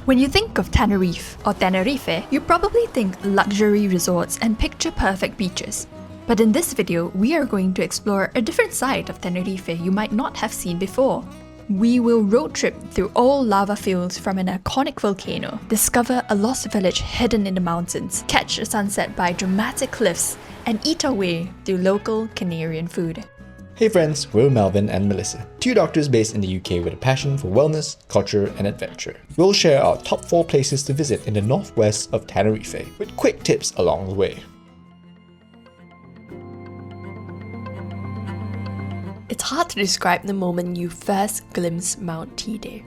When you think of Tenerife or Tenerife, you probably think luxury resorts and picture-perfect beaches. But in this video, we are going to explore a different side of Tenerife you might not have seen before. We will road trip through all lava fields from an iconic volcano, discover a lost village hidden in the mountains, catch a sunset by dramatic cliffs, and eat our way through local Canarian food. Hey friends, we're Melvin and Melissa, two doctors based in the UK with a passion for wellness, culture and adventure. We'll share our top 4 places to visit in the northwest of Tenerife, with quick tips along the way. It's hard to describe the moment you first glimpse Mount Teide,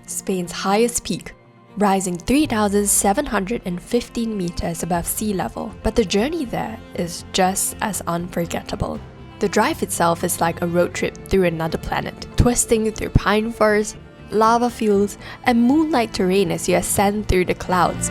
Spain's highest peak, rising 3,715 meters above sea level, but the journey there is just as unforgettable. The drive itself is like a road trip through another planet, twisting through pine forests, lava fields, and moonlight terrain as you ascend through the clouds.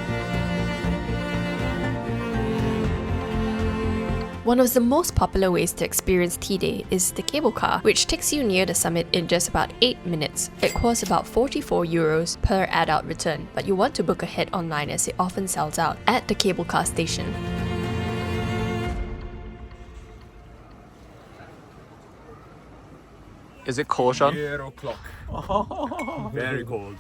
One of the most popular ways to experience Teide is the cable car, which takes you near the summit in just about 8 minutes. It costs about €44 per adult return, but you want to book ahead online as it often sells out at the cable car station. Is it cold, Sean? 0 o'clock. Very cold.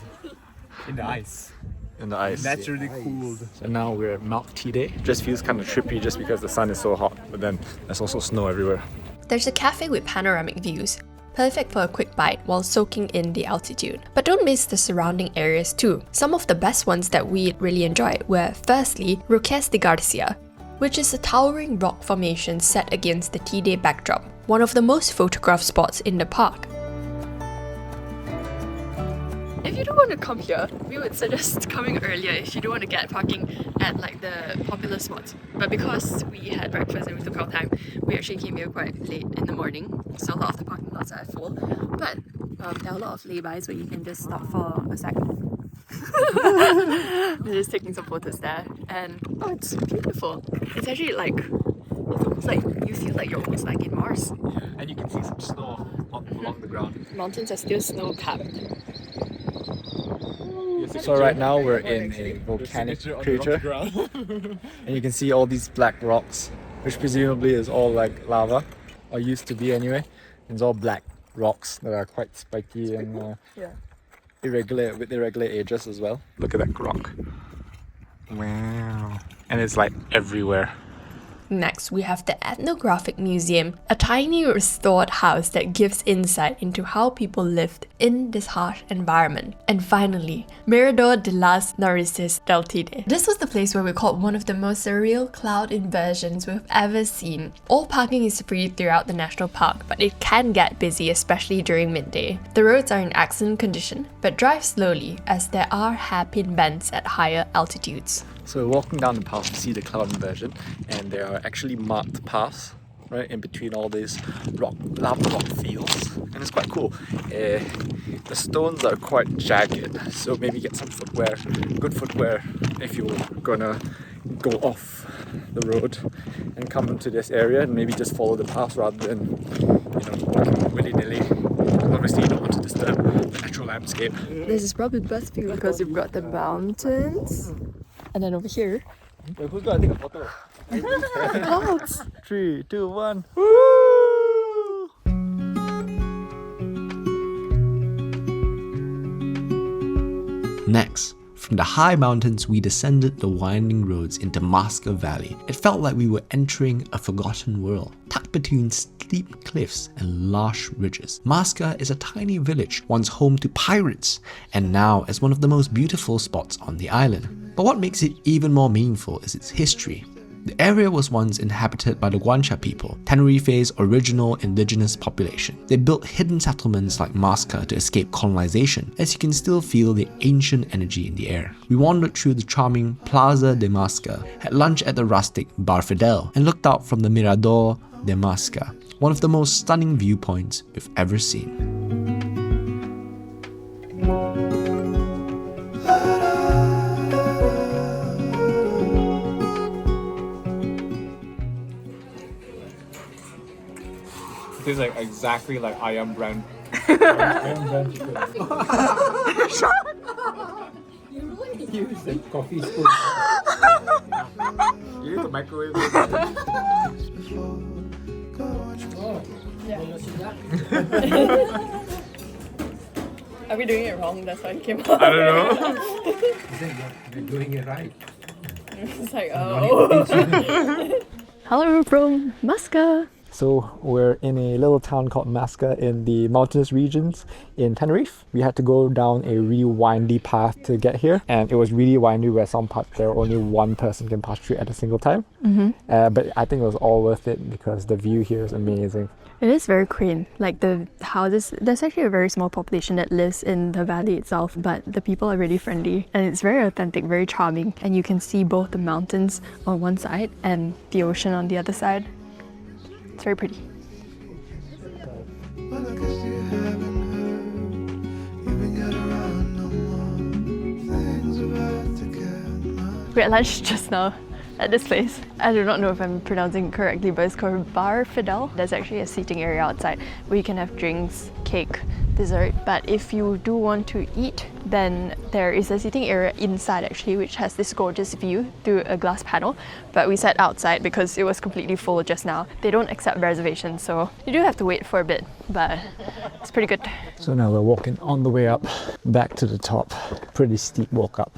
In the ice. In the ice. Naturally cooled. So now we're at Mount Teide. Just feels kind of trippy just because the sun is so hot, but then there's also snow everywhere. There's a cafe with panoramic views, perfect for a quick bite while soaking in the altitude. But don't miss the surrounding areas too. Some of the best ones that we really enjoyed were firstly Roques de Garcia, which is a towering rock formation set against the Teide backdrop, one of the most photographed spots in the park. If you don't want to come here, we would suggest coming earlier if you don't want to get parking at like the popular spots. But because we had breakfast and we took our time, we actually came here quite late in the morning, so a lot of the parking lots are full. But there are a lot of laybys where you can just stop for a sec. We're just taking some photos there, and oh, it's beautiful. It's actually like, it's almost like you feel like you're almost like in Mars. Yeah, and you can see some snow along the ground. Mountains are still snow-capped. So right now we're in a volcanic crater, and you can see all these black rocks, which presumably is all like lava, or used to be anyway. It's all black rocks that are quite spiky and irregular, with irregular edges as well. Look at that rock. Wow. And it's like everywhere. Next, we have the Ethnographic Museum, a tiny restored house that gives insight into how people lived in this harsh environment. And finally, Mirador de las Narices del Teide. This was the place where we caught one of the most surreal cloud inversions we've ever seen. All parking is free throughout the national park, but it can get busy, especially during midday. The roads are in excellent condition, but drive slowly as there are hairpin bends at higher altitudes. So we're walking down the path to see the cloud inversion, and there are actually marked paths right in between all these lava rock fields, and it's quite cool. The stones are quite jagged, so maybe get some footwear, good footwear, if you're gonna go off the road and come into this area, and maybe just follow the path rather than walking willy-nilly. Obviously you don't want to disturb the natural landscape. This is probably the best view because you've got the mountains. And then over here, Wait, who's gonna take a photo? the clouds. 3, 2, 1. Next, from the high mountains we descended the winding roads into Masca Valley. It felt like we were entering a forgotten world, tucked between steep cliffs and lush ridges. Masca is a tiny village, once home to pirates, and now is one of the most beautiful spots on the island. But what makes it even more meaningful is its history. The area was once inhabited by the Guancha people, Tenerife's original indigenous population. They built hidden settlements like Masca to escape colonization, as you can still feel the ancient energy in the air. We wandered through the charming Plaza de Masca, had lunch at the rustic Bar Fidel, and looked out from the Mirador de Masca, one of the most stunning viewpoints we've ever seen. Tastes like exactly like ayam brand. Use the coffee spoon. You need to microwave it. Are we doing it wrong? That's why it came out. I don't know. You're doing it right. It's like, oh. Hello from Masca. So we're in a little town called Masca in the mountainous regions in Tenerife. We had to go down a really windy path to get here, and it was really windy where some parts there only one person can pass through at a single time. But I think it was all worth it because the view here is amazing. It is very quaint. Like the houses, there's actually a very small population that lives in the valley itself, but the people are really friendly and it's very authentic, very charming. And you can see both the mountains on one side and the ocean on the other side. It's very pretty. Well, I guess you haven't heard. You've been getting around no more. Things about to get much. We had lunch just now at this place. I do not know if I'm pronouncing it correctly, but it's called Bar Fidel. There's actually a seating area outside where you can have drinks, cake, dessert. But if you do want to eat, then there is a seating area inside actually, which has this gorgeous view through a glass panel. But we sat outside because it was completely full just now. They don't accept reservations, so you do have to wait for a bit, but it's pretty good. So now we're walking on the way up, back to the top. Pretty steep walk up.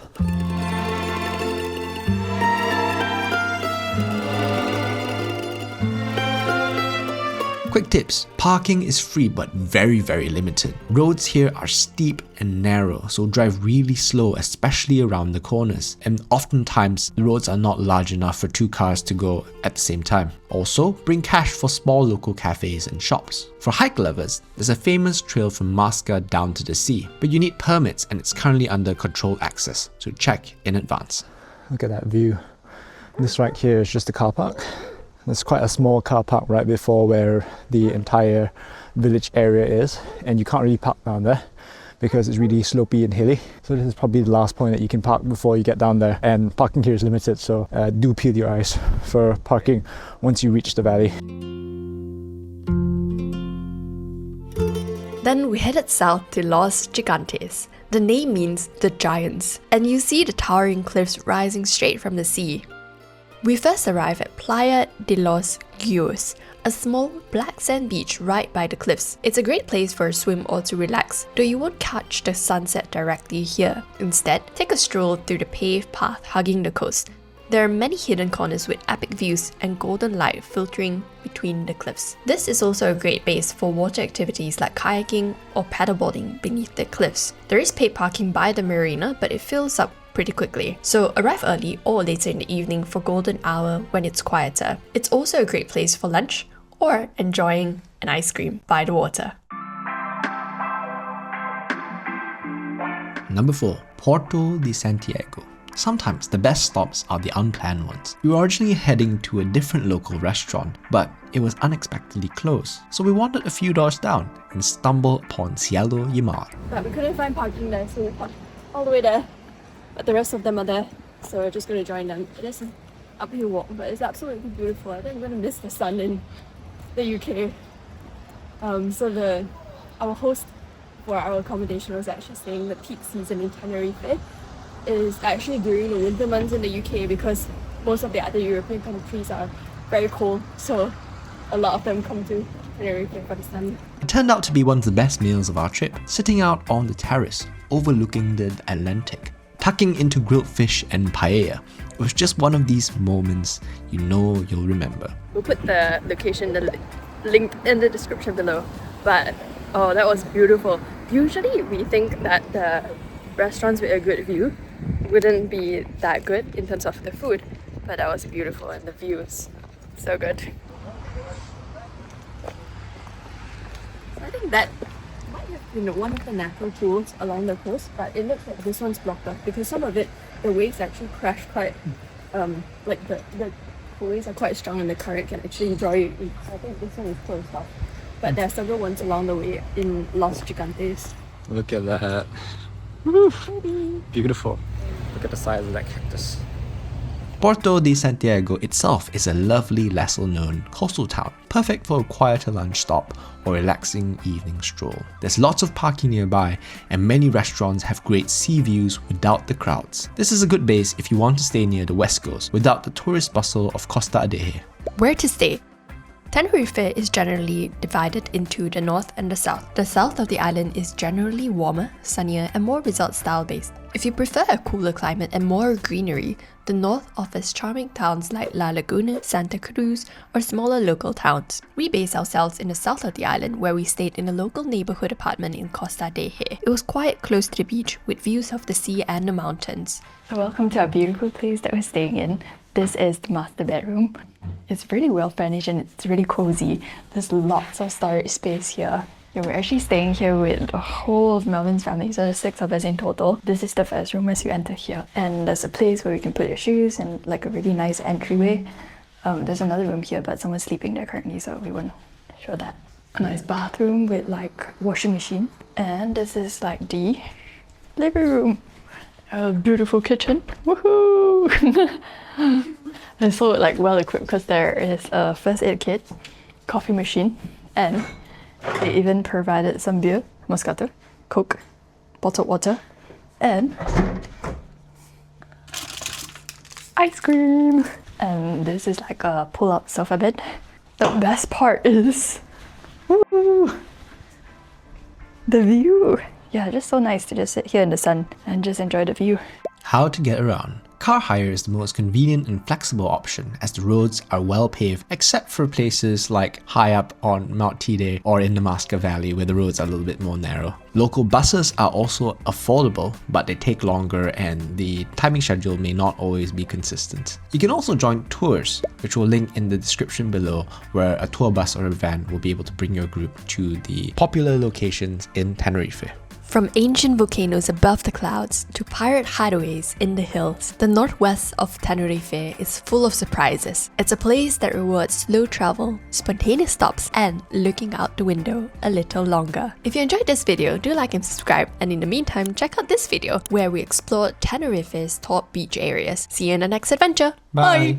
Quick tips, parking is free but very limited. Roads here are steep and narrow, so drive really slow, especially around the corners. And oftentimes, the roads are not large enough for two cars to go at the same time. Also, bring cash for small local cafes and shops. For hike lovers, there's a famous trail from Masca down to the sea, but you need permits and it's currently under controlled access, so check in advance. Look at that view. This right here is just a car park. There's quite a small car park right before where the entire village area is, and you can't really park down there because it's really slopey and hilly. So this is probably the last point that you can park before you get down there, and parking here is limited, so do peel your eyes for parking once you reach the valley. Then we headed south to Los Gigantes. The name means the giants, and you see the towering cliffs rising straight from the sea. We first arrived at Playa de los Guios, a small black sand beach right by the cliffs. It's a great place for a swim or to relax, though you won't catch the sunset directly here. Instead, take a stroll through the paved path hugging the coast. There are many hidden corners with epic views and golden light filtering between the cliffs. This is also a great base for water activities like kayaking or paddleboarding beneath the cliffs. There is paid parking by the marina, but it fills up pretty quickly, so arrive early or later in the evening for golden hour when it's quieter. It's also a great place for lunch or enjoying an ice cream by the water. Number 4. Puerto de Santiago. Sometimes the best stops are the unplanned ones. We were originally heading to a different local restaurant, but it was unexpectedly closed, so we wandered a few doors down and stumbled upon Cielo y Mar. But we couldn't find parking there, so we parked all the way there. But the rest of them are there, so we're just going to join them. It is an uphill walk, but it's absolutely beautiful. I think I'm going to miss the sun in the UK. So our host for our accommodation was actually saying the peak season in Tenerife is actually during the winter months in the UK, because most of the other European countries are very cold, so a lot of them come to Tenerife for the sun. It turned out to be one of the best meals of our trip, sitting out on the terrace overlooking the Atlantic, tucking into grilled fish and paella. It was just one of these moments you know you'll remember. We'll put the location linked in the description below, but oh, that was beautiful. Usually we think that the restaurants with a good view wouldn't be that good in terms of the food, but that was beautiful and the views so good. So I think that might have been one of the natural pools along the coast, but it looks like this one's blocked off because some of it, the waves actually crash quite, like the waves are quite strong and the current can actually draw you in. So I think this one is closed off. But there are several ones along the way in Los Gigantes. Look at that. Beautiful. Look at the size of that cactus. Puerto de Santiago itself is a lovely, lesser-known coastal town, perfect for a quieter lunch stop or relaxing evening stroll. There's lots of parking nearby, and many restaurants have great sea views without the crowds. This is a good base if you want to stay near the west coast without the tourist bustle of Costa Adeje. Where to stay? Tenerife is generally divided into the north and the south. The south of the island is generally warmer, sunnier, and more resort style based. If you prefer a cooler climate and more greenery, the north offers charming towns like La Laguna, Santa Cruz, or smaller local towns. We base ourselves in the south of the island, where we stayed in a local neighborhood apartment in Costa Adeje. It was quiet, close to the beach, with views of the sea and the mountains. So welcome to our beautiful place that we're staying in. This is the master bedroom. It's really well furnished and it's really cozy. There's lots of storage space here. Yeah, we're actually staying here with the whole of Melvin's family, so there's 6 of us in total. This is the first room as you enter here. And there's a place where you can put your shoes and like a really nice entryway. There's another room here, but someone's sleeping there currently, so we won't show that. A nice bathroom with like washing machine. And this is like the living room. A beautiful kitchen. Woohoo! It's so like well equipped because there is a first aid kit, coffee machine, and they even provided some beer, Moscato, Coke, bottled water, and ice cream. And this is like a pull-up sofa bed. The best part is woo, the view. Yeah, just so nice to just sit here in the sun and just enjoy the view. How to get around? Car hire is the most convenient and flexible option, as the roads are well paved except for places like high up on Mount Teide or in the Masca Valley where the roads are a little bit more narrow. Local buses are also affordable, but they take longer and the timing schedule may not always be consistent. You can also join tours, which we'll link in the description below, where a tour bus or a van will be able to bring your group to the popular locations in Tenerife. From ancient volcanoes above the clouds to pirate hideaways in the hills, the northwest of Tenerife is full of surprises. It's a place that rewards slow travel, spontaneous stops, and looking out the window a little longer. If you enjoyed this video, do like and subscribe, and in the meantime, check out this video where we explored Tenerife's top beach areas. See you in the next adventure. Bye.